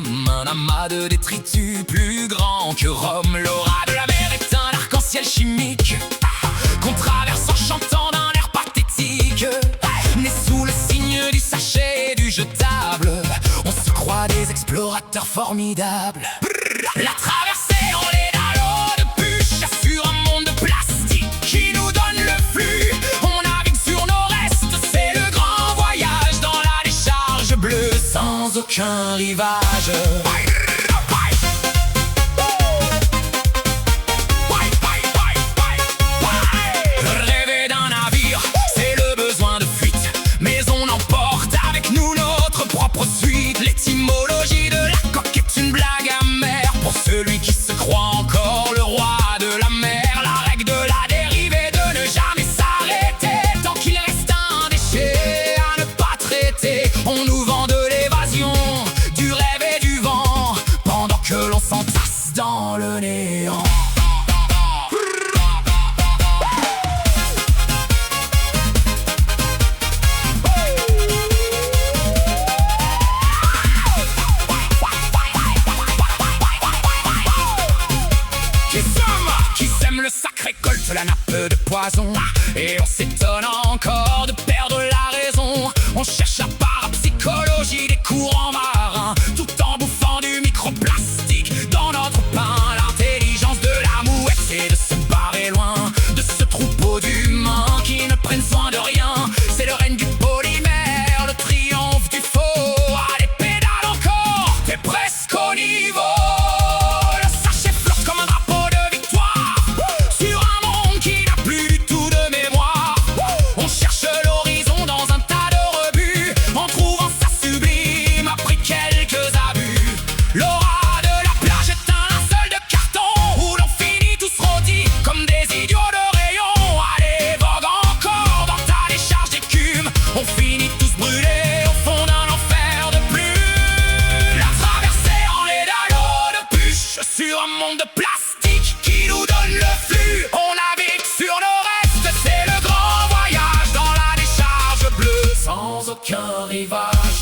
comme un amas de détritus plus grand que Rome. L'aura de la mer est un arc-en-ciel chimique qu'on traverse en chantant d'un air pathétique. Né sous le signe du sachet et du jetable, on se croit des explorateurs formidables. La traversée en lait d'eau de bûche assure un monde de plastique qui nous donne le flux. On navigue sur nos restes, c'est le grand voyage dans la décharge bleue sans aucun rivage. Rêver d'un navire, c'est le besoin de fuite, mais on emporte avec nous notre propre suite. L'étymologie de la coque est une blague amère pour celui qui se croit encore le roi de la mer. La règle de la dérive est de ne jamais s'arrêter tant qu'il reste un déchet à ne pas traiter. On nous vend de l'évasion, du rêve et du vent pendant que l'on s'entasse dans le néant. Qui sème le sac récolte la nappe de poison, et on s'étonne encore de perdre la raison. On cherche la parapsychologie des courants marins tout en bouffant du microplastique dans notre pain. L'intelligence de la mouette, c'est de se barrer loin de ce troupeau d'humains qui ne prennent soin de rien. C'est le règne du polymère, le triomphe du faux. Allez, pédale encore, t'es presque au niveau. L'aura de la plage est un linceul de carton où l'on finit tous rôtis comme des idiots de rayon. Allez, vogue encore dans ta décharge d'écume, on finit tous brûlés au fond d'un enfer de plumes. La traversée en lait d'eau de bûche sur un monde de plastique qui nous donne le flux. On navigue sur nos restes, c'est le grand voyage dans la décharge bleue sans aucun rivage.